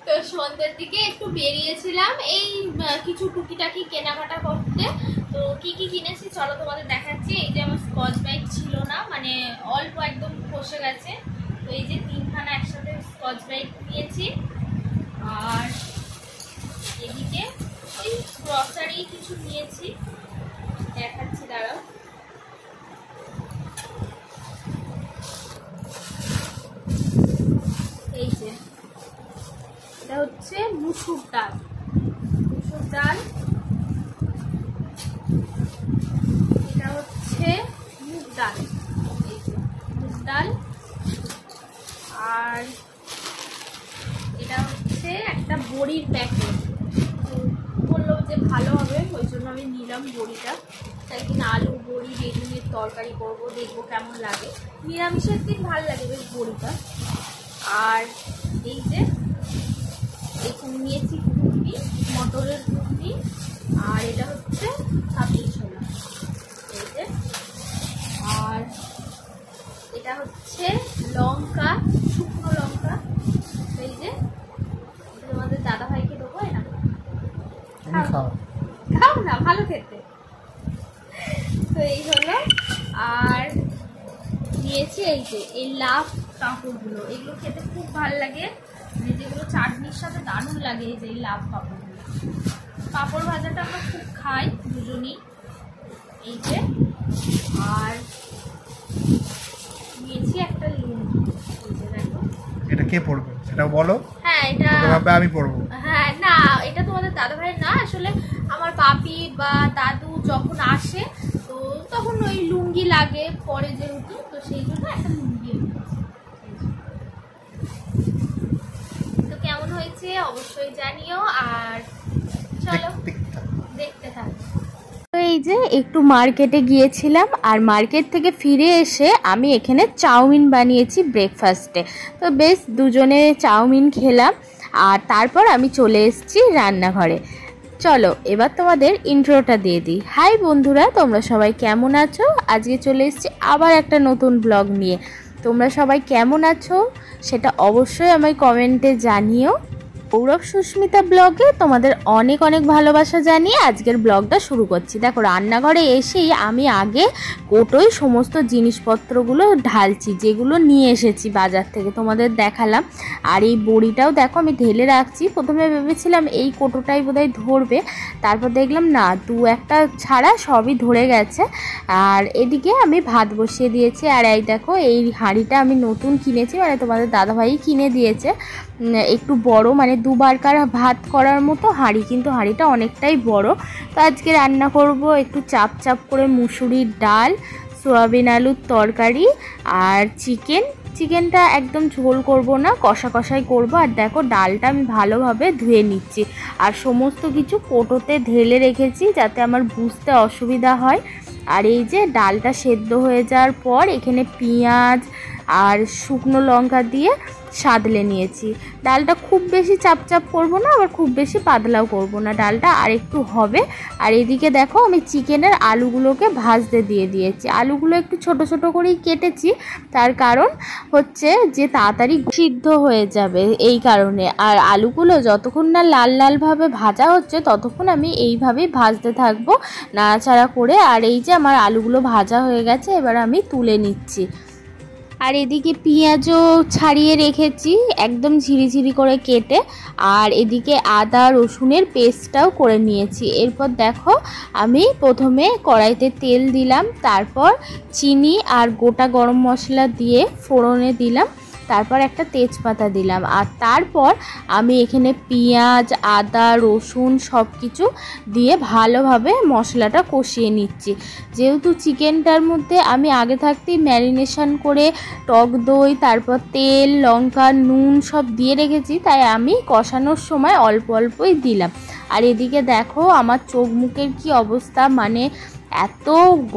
তো সন্ধ্যের দিকে একটু বেরিয়েছিলাম এই কিছু টুকিটাকি কেনাকাটা করতে। তো কি কি কিনেছি চলো তোমাদের দেখাচ্ছি। এই যে আমার স্কচ ব্রাইট ছিল না, মানে অল্প একদম খসে গেছে, তো এই যে 3খানা একসাথে স্কচ ব্রাইট নিয়েছি। আর এদিকে ওই গ্রসারি কিছু নিয়েছি, দেখাচ্ছি দাঁড়াও। এই যে এটা হচ্ছে মুসুর ডাল, এটা হচ্ছে মুগ ডাল, এই যে মুগ ডাল। আর এটা হচ্ছে একটা বড়ির প্যাকেট, তো বললো যে ভালো হবে, ওই জন্য আমি নিলাম বড়িটা। তাই কিনা আলু বড়ি বেগুনের তরকারি করবো, দেখবো কেমন লাগে। নিরামিষের দিন ভালো লাগে বেশ বড়িটা। আর এই যে এখানে নিয়েছি ঘুগনি, মটরের ঘুগনি। আর এটা হচ্ছে কাবলি ছোলা, এই যে। আর এটা হচ্ছে লঙ্কা, শুকনো লঙ্কা, এই যে তোমাদের দাদা ভাইকে দেবো। না খাও না, ভালো খেতে। তো এই হলো। আর নিয়েছি এই যে এই লাভ পাঁপড়গুলো, এগুলো খেতে খুব ভালো লাগে, মানে যেগুলো চাটনির সাথে দারুণ লাগে। এই যে এই লাভ পাঁপড়গুলো, পাঁপড় ভাজাটা আমরা খুব খাই দুজনই, এই যে। আর নিয়েছি একটা লুঙ্গি, এই যে দেখো। এটা কে পড়বে সেটা বলো। হ্যাঁ এটা আমি পড়বো। হ্যাঁ না, এটা তোমাদের দাদা ভাই না, আসলে আমার বাপি বা দাদু যখন আসে তো তখন ওই লুঙ্গি লাগে পরে যেহেতু, তো সেই জন্য একটা লুঙ্গি। তো কেমন হয়েছে অবশ্যই জানিও। আর চলো দেখতে থাকো। তো এই যে একটু মার্কেটে গিয়েছিলাম, আর মার্কেট থেকে ফিরে এসে আমি এখানে চাউমিন বানিয়েছি ব্রেকফাস্টে। তো বেশ দুজনে চাউমিন খেলাম, আর তারপর আমি চলে এসেছি রান্নাঘরে। চলো এবার তোমাদের ইন্ট্রোটা দিয়ে দিই। হাই বন্ধুরা, তোমরা সবাই কেমন আছো? আজকে চলে এসেছি আবার একটা নতুন ব্লগ নিয়ে। তোমরা সবাই কেমন আছো সেটা অবশ্যই আমায় কমেন্টে জানিও। গৌরব সুস্মিতা ব্লগে তোমাদের অনেক অনেক ভালোবাসা জানিয়ে আজকের ব্লগটা শুরু করছি। দেখো রান্নাঘরে এসেই আমি আগে কোটোয় সমস্ত জিনিসপত্রগুলো ঢালছি, যেগুলো নিয়ে এসেছি বাজার থেকে, তোমাদের দেখালাম। আর এই বড়িটাও দেখো আমি ঢেলে রাখছি। প্রথমে ভেবেছিলাম এই কোটোটাই বোধহয় ধরবে, তারপর দেখলাম না, দু একটা ছাড়া সবই ধরে গেছে। আর এদিকে আমি ভাত বসিয়ে দিয়েছি। আর এই দেখো এই হাঁড়িটা আমি নতুন কিনেছি, মানে তোমাদের দাদাভাই কিনে দিয়েছে, একটু বড়, মানে দুবারকার ভাত করার মতো হাঁড়ি, কিন্তু হাঁড়িটা অনেকটাই বড়। তো আজকে রান্না করব একটু চাপ চাপ করে মুসুরির ডাল, সয়াবিন আলুর তরকারি আর চিকেনটা একদম ঝোল করব না, কষা কষাই করব। আর দেখো ডালটা আমি ভালোভাবে ধুয়ে নিচ্ছি, আর সমস্ত কিছু কোটোতে ঢেলে রেখেছি যাতে আমার বুঝতে অসুবিধা হয়। আর এই যে ডালটা সেদ্ধ হয়ে যাওয়ার পর এখানে পেঁয়াজ আর শুকনো লঙ্কা দিয়ে সাদলে নিয়েছি। ডালটা খুব বেশি চাপচাপ করব না, আবার খুব বেশি পাতলাও করব না, ডালটা আর একটু হবে। আর এদিকে দেখো আমি চিকেনের আলুগুলোকে ভাজতে দিয়ে দিয়েছি। আলুগুলো একটু ছোট ছোট করেই কেটেছি, তার কারণ হচ্ছে যে তাড়াতাড়ি সিদ্ধ হয়ে যাবে এই কারণে। আর আলুগুলো যতক্ষণ না লাল লালভাবে ভাজা হচ্ছে ততক্ষণ আমি এইভাবেই ভাজতে থাকবো নাড়াচাড়া করে। আর এই যে আমার আলুগুলো ভাজা হয়ে গেছে, এবার আমি তুলে নিচ্ছি। আর এদিকে পেঁয়াজও ছাড়িয়ে রেখেছি একদম ঝিরিঝিরি করে কেটে। আর এদিকে আদা রসুনের পেস্টটাও করে নিয়েছি। এরপর দেখো আমি প্রথমে কড়াইতে তেল দিলাম, তারপর চিনি আর গোটা গরম মশলা দিয়ে ফোড়নে দিলাম, তারপর একটা তেজপাতা দিলাম। আর তারপর আমি এখানে পেঁয়াজ আদা রসুন সব কিছু দিয়ে ভালোভাবে মশলাটা কষিয়ে নিচ্ছি। যেহেতু চিকেনটার মধ্যে আমি আগে থাকতেই ম্যারিনেশন করে টক দই, তারপর তেল লঙ্কা নুন সব দিয়ে রেখেছি, তাই আমি কষানোর সময় অল্প অল্পই দিলাম। আর এদিকে দেখো আমার চোখ মুখের কি অবস্থা, মানে এত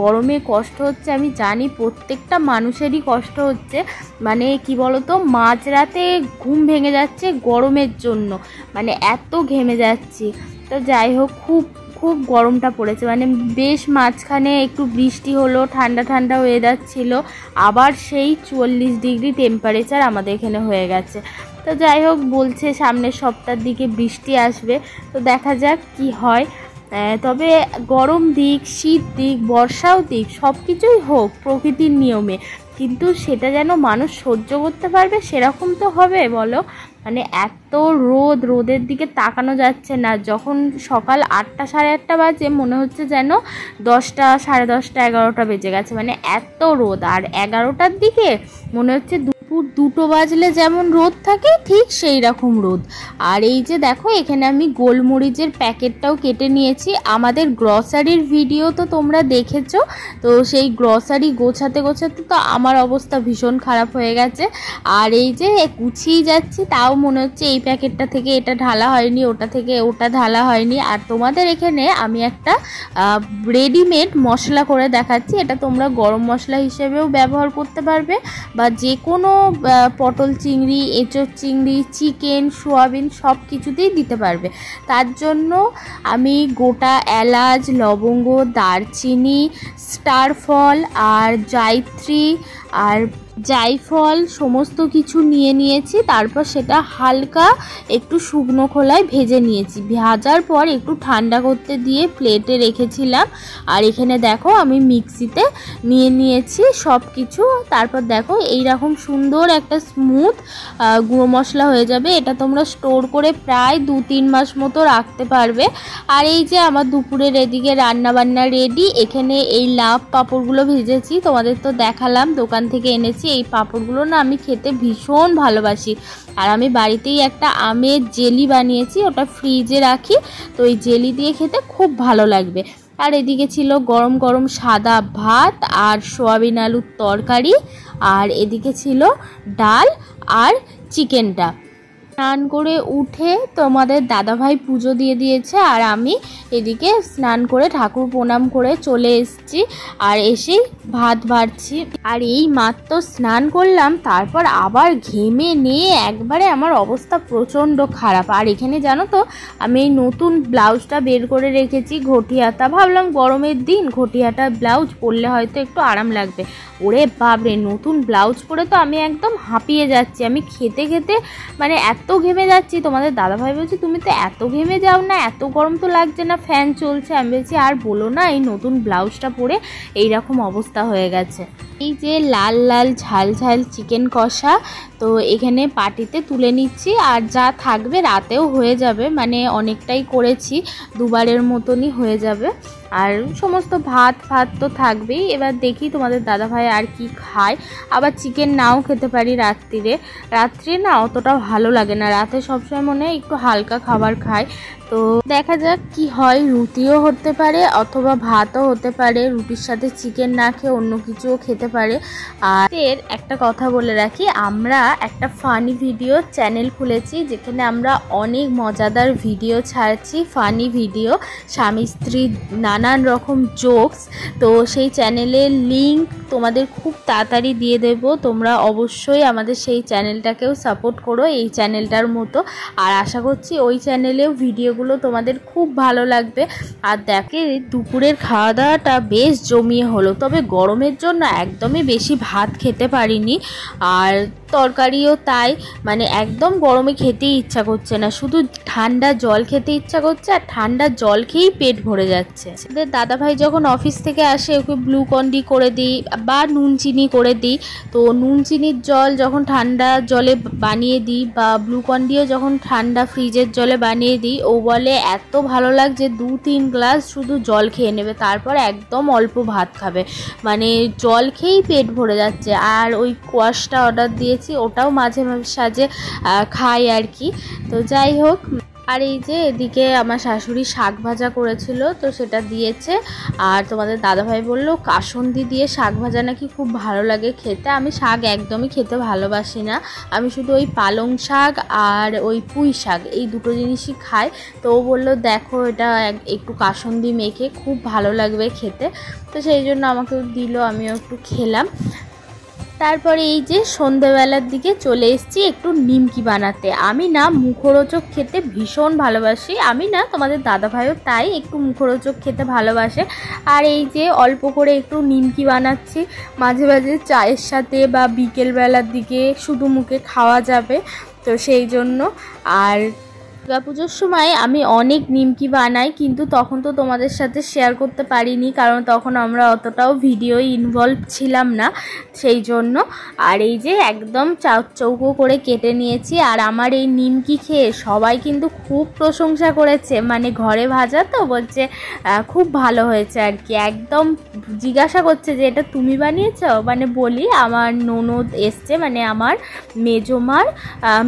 গরমে কষ্ট হচ্ছে। আমি জানি প্রত্যেকটা মানুষেরই কষ্ট হচ্ছে, মানে কি বলতো মাঝরাতে ঘুম ভেঙে যাচ্ছে গরমের জন্য, মানে এত ঘেমে যাচ্ছি। তো যাই হোক খুব গরমটা পড়েছে, মানে বেশ মাঝখানে একটু বৃষ্টি হলো, ঠান্ডা ঠান্ডা ওয়েদার ছিল, আবার সেই 44 ডিগ্রি টেম্পারেচার আমাদের এখানে হয়ে গেছে। তো যাই হোক, বলছে সামনের সপ্তাহের দিকে বৃষ্টি আসবে, তো দেখা যাক কি হয়। তবে গরম দিক, শীত দিক, বর্ষাও দিক, সব কিছুই হোক প্রকৃতির নিয়মে, কিন্তু সেটা যেন মানুষ সহ্য করতে পারবে সেরকম তো হবে বলো। মানে এত রোদের দিকে তাকানো যাচ্ছে না। যখন সকাল 8টা সাড়ে 8টা বাজে মনে হচ্ছে যেন 10টা সাড়ে 10টা 11টা বেজে গেছে, মানে এত রোদ। আর 11টার দিকে মনে হচ্ছে দুপুর 2টো বাজলে যেমন রোদ থাকে ঠিক সেই রকম রোদ। আর এই যে দেখো, এখানে আমি গোলমরিচের প্যাকেটটাও কেটে নিয়েছি। আমাদের গ্রসারির ভিডিও তো তোমরা দেখেছো, তো সেই গ্রসারি গোছাতে গোছাতে তো আমার অবস্থা ভীষণ খারাপ হয়ে গেছে। আর এই যে গুছিয়ে যাচ্ছি, তাও মনে হচ্ছে এই প্যাকেটটা থেকে এটা ঢালা হয়নি, ওটা থেকে ওটা ঢালা হয়নি। আর তোমাদের এখানে আমি একটা রেডিমেড মশলা করে দেখাচ্ছি, এটা তোমরা গরম মশলা হিসেবেও ব্যবহার করতে পারবে, বা যে কোনো পটল চিংড়ি, এঁচোড় চিংড়ি, চিকেন, সোয়াবিন সব কিছুতেই দিতে পারবে। তার জন্য আমি গোটা এলাচ, লবঙ্গ, দারচিনি, স্টার ফল আর জায়ফল সমস্ত কিছু নিয়ে নিয়েছি। তারপর সেটা হালকা একটু শুকনো খোলায় ভেজে নিয়েছি। ভাজার পর একটু ঠান্ডা করতে দিয়ে প্লেটে রেখেছিলাম। আর এখানে দেখো আমি মিক্সিতে নিয়ে নিয়েছি সব কিছু। তারপর দেখো এইরকম সুন্দর একটা স্মুথ গুঁড়ো মশলা হয়ে যাবে। এটা তোমরা স্টোর করে প্রায় 2-3 মাস মতো রাখতে পারবে। আর এই যে আমার দুপুরের এদিকে রান্নাবান্না রেডি। এখানে এই লাভ পাঁপড়গুলো ভেজেছি, তোমাদের তো দেখালাম, দোকান থেকে এনেছি। এই পাঁপড়গুলো না আমি খেতে ভীষণ ভালোবাসি। আর আমি বাড়িতেই একটা আমের জেলি বানিয়েছি, ওটা ফ্রিজে রাখি, তো এই জেলি দিয়ে খেতে খুব ভালো লাগবে। আর এদিকে ছিল গরম গরম সাদা ভাত আর সোয়াবিন আলুর তরকারি, আর এদিকে ছিল ডাল আর চিকেনটা। স্নান করে উঠে তোমাদের দাদাভাই পুজো দিয়ে দিয়েছে, আর আমি এদিকে স্নান করে ঠাকুর প্রণাম করে চলে এসেছি। আর এসেই ভাত বাড়ছি। আর এই মাত্র স্নান করলাম, তারপর আবার ঘেমে নিয়ে একবারে আমার অবস্থা প্রচণ্ড খারাপ। আর এখানে জানো তো, আমি এই নতুন ব্লাউজটা বের করে রেখেছি, ঘটিয়াটা। ভাবলাম গরমের দিন ঘটিয়াটা ব্লাউজ পরলে হয়তো একটু আরাম লাগবে। ওরে বাপরে, নতুন ব্লাউজ পরে তো আমি একদম হাঁপিয়ে যাচ্ছি। আমি খেতে খেতে মানে এত ঘেমে যাচ্ছি। তোমাদের দাদাভাই বলছে তুমি তো এত ঘেমে যাও না, এত গরম তো লাগছে না, ফ্যান চলছে। আমি বলছি আর বলো না, এই নতুন ব্লাউজটা পরে এইরকম অবস্থা হয়ে গেছে। এই যে লাল লাল ঝাল ঝাল চিকেন কষা, তো এখানে পাটিতে তুলে নিচ্ছি। আর যা থাকবে রাতেও হয়ে যাবে, মানে অনেকটাই করেছি, দুবারের মতনই হয়ে যাবে। আর সমস্ত ভাত তো থাকবেই। এবার দেখি তোমাদের দাদাভাই আর কি খায়। আবার চিকেন নাও খেতে পারি রাত্রে না অতটা ভালো লাগে না, রাতে সবসময় মনে হয় একটু হালকা খাবার খায়। তো দেখা যাক কি হয়, রুটিও হতে পারে অথবা ভাতও হতে পারে, রুটির সাথে চিকেন না খেয়ে অন্য কিছুও খেতে পারে। আর একটা কথা বলে রাখি, আমরা একটা ফানি ভিডিও চ্যানেল খুলেছি, যেখানে আমরা অনেক মজাদার ভিডিও ছাড়ছি, ফানি ভিডিও, স্বামী স্ত্রীর নানান রকম জোকস। তো সেই চ্যানেলের লিংক তোমাদের খুব তাড়াতাড়ি দিয়ে দেব। তোমরা অবশ্যই আমাদের সেই চ্যানেলটাকেও সাপোর্ট করো এই চ্যানেলটার মতো। আর আশা করছি ওই চ্যানেলেও ভিডিওগুলো তোমাদের খুব ভালো লাগবে। আর দেখে দুপুরের খাওয়া দাওয়াটা বেশ জমিয়ে হলো, তবে গরমের জন্য একদমই বেশি ভাত খেতে পারিনি। আর তরকারিও তাই, মানে একদম গরমে খেতেই ইচ্ছা করছে না, শুধু ঠান্ডা জল খেতে ইচ্ছা করছে। আর ঠান্ডা জল খেয়েই পেট ভরে যাচ্ছে। দাদাভাই যখন অফিস থেকে আসে ওকে গ্লুকন্ডি করে দিই বা নুন চিনি করে দিই। তো নুন চিনির জল যখন ঠান্ডা জলে বানিয়ে দিই, বা গ্লুকন্ডিও যখন ঠান্ডা ফ্রিজের জলে বানিয়ে দিই, ও বলে এত ভালো লাগছে 2-3 গ্লাস শুধু জল খেয়ে নেবে, তারপর একদম অল্প ভাত খাবে, মানে জল খেয়েই পেট ভরে যাচ্ছে। আর ওই কোয়াশটা অর্ডার দিয়েছি, ওটাও মাঝে সাঝে খাই আর কি। তো যাই হোক, আর এই যে এদিকে আমার শাশুড়ি শাক ভাজা করেছিল, তো সেটা দিয়েছে। আর তোমাদের দাদাভাই বলল কাসুন্দি দিয়ে শাক ভাজা নাকি খুব ভালো লাগে খেতে। আমি শাক একদমই খেতে ভালোবাসি না, আমি শুধু ওই পালং শাক আর ওই পুঁই শাক এই দুটো জিনিসই খাই। তো ও বললো দেখো এটা একটু কাসুন্দি মেখে খুব ভালো লাগবে খেতে, তো সেই জন্য আমাকেও দিল, আমিও একটু খেলাম। তারপরে এই যে সন্ধ্যেবেলার দিকে চলে এসেছি একটু নিমকি বানাতে। আমি না মুখরোচক খেতে ভীষণ ভালোবাসি, আমি না তোমাদের দাদাভাইও তাই একটু মুখরোচক খেতে ভালোবাসে। আর এই যে অল্প করে একটু নিমকি বানাচ্ছি, মাঝে মাঝে চায়ের সাথে বা বিকেলবেলার দিকে শুধু মুখে খাওয়া যাবে। তো সেই জন্য। আর দুর্গাপুজোর সময় আমি অনেক নিমকি বানাই, কিন্তু তখন তো তোমাদের সাথে শেয়ার করতে পারিনি, কারণ তখন আমরা অতটাও ভিডিও ইনভলভ ছিলাম না, সেই জন্য। আর এই যে একদম চৌকো করে কেটে নিয়েছি। আর আমার এই নিমকি খেয়ে সবাই কিন্তু খুব প্রশংসা করেছে, মানে ঘরে ভাজা তো, বলছে খুব ভালো হয়েছে আর কি। একদম জিজ্ঞাসা করছে যে এটা তুমি বানিয়েছো, মানে বলি আমার ননদ এসছে, মানে আমার মেজমার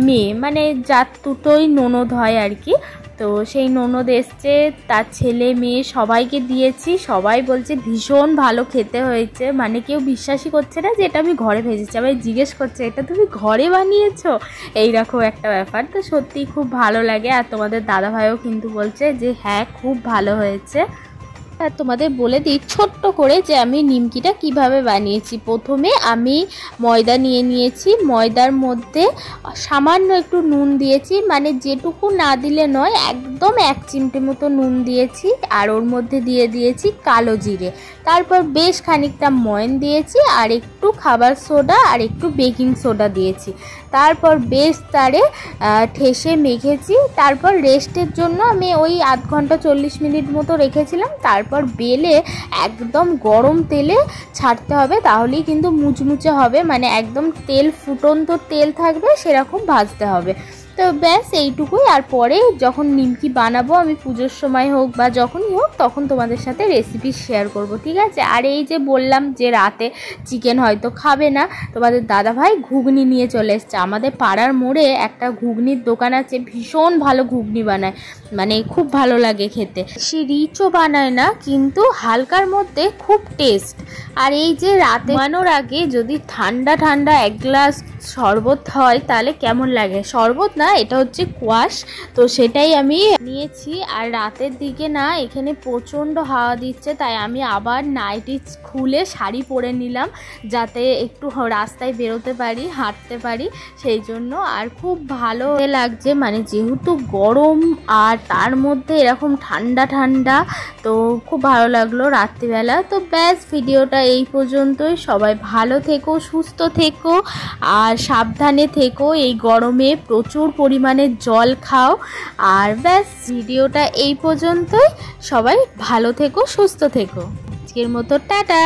মেয়ে, মানে যার দুটোই ননদ হয় আর কি। তো সেই ননদ এসছে, তার ছেলে মেয়ে সবাইকে দিয়েছি, সবাই বলছে ভীষণ ভালো খেতে হয়েছে, মানে কেউ বিশ্বাসই করছে না যে এটা আমি ঘরে ভেজেছি। আবার জিজ্ঞেস করছে এটা তুমি ঘরে বানিয়েছো, এইরকম একটা ব্যাপার। তো সত্যিই খুব ভালো লাগে। আর তোমাদের দাদাভাইও কিন্তু বলছে যে হ্যাঁ খুব ভালো হয়েছে। আর তোমাদের বলে দিই ছোট্ট করে যে আমি নিমকিটা কিভাবে বানিয়েছি। প্রথমে আমি ময়দা নিয়ে নিয়েছি, ময়দার মধ্যে সামান্য একটু নুন দিয়েছি, মানে যেটুকু না দিলে নয়, একদম 1 চিমটে মতো নুন দিয়েছি। আর ওর মধ্যে দিয়ে দিয়েছি কালো জিরে, তারপর বেশ খানিকটা ময়ন দিয়েছি, আর একটু খাবার সোডা আর একটু বেকিং সোডা দিয়েছি। তারপর বেশ তারে ঠেসে মেখেছি। তারপর রেস্টের জন্য আমি ওই আধ ঘন্টা 40 মিনিট মতো রেখেছিলাম। তারপর বেলে একদম গরম তেলে ছাড়তে হবে, তাহলেই কিন্তু মুচমুচে হবে, মানে একদম তেল ফুটন্ত তেল থাকবে সেরকম ভাজতে হবে। তো ব্যাস এইটুকুই। আর পরে যখন নিমকি বানাবো আমি পুজোর সময় হোক বা যখনই হোক, তখন তোমাদের সাথে রেসিপি শেয়ার করব, ঠিক আছে। আর এই যে বললাম যে রাতে চিকেন হয়তো খাবে না, তোমাদের দাদাভাই ঘুগনি নিয়ে চলে এসছে। আমাদের পাড়ার মোড়ে একটা ঘুগনির দোকান আছে, ভীষণ ভালো ঘুগনি বানায়, মানে খুব ভালো লাগে খেতে। সে রিচও বানায় না, কিন্তু হালকার মধ্যে খুব টেস্ট। আর এই যে রাতে ঘুমানোর আগে যদি ঠান্ডা ঠান্ডা 1 গ্লাস শরবত হয় তাহলে কেমন লাগে। শরবত না, এটা হচ্ছে কোয়াশ, তো সেটাই আমি নিয়েছি। আর রাতের দিকে না এখানে প্রচণ্ড হাওয়া দিচ্ছে, তাই আমি আবার নাইটি খুলে শাড়ি পরে নিলাম, যাতে একটু রাস্তায় বেরোতে পারি, হাঁটতে পারি, সেই জন্য। আর খুব ভালো লাগছে, মানে যেহেতু গরম আর তার মধ্যে এরকম ঠান্ডা ঠান্ডা, তো খুব ভালো লাগলো রাত্রিবেলা। তো ব্যাস ভিডিওটা এই পর্যন্তই। সবাই ভালো থেকো, সুস্থ থেকো, আর সাবধানে থেকো। এই গরমে প্রচুর পরিমাণে জল খাও। আর ব্যাস ভিডিওটা এই পর্যন্তই। সবাই ভালো থেকো, সুস্থ থেকো। আজকের মতো টাটা।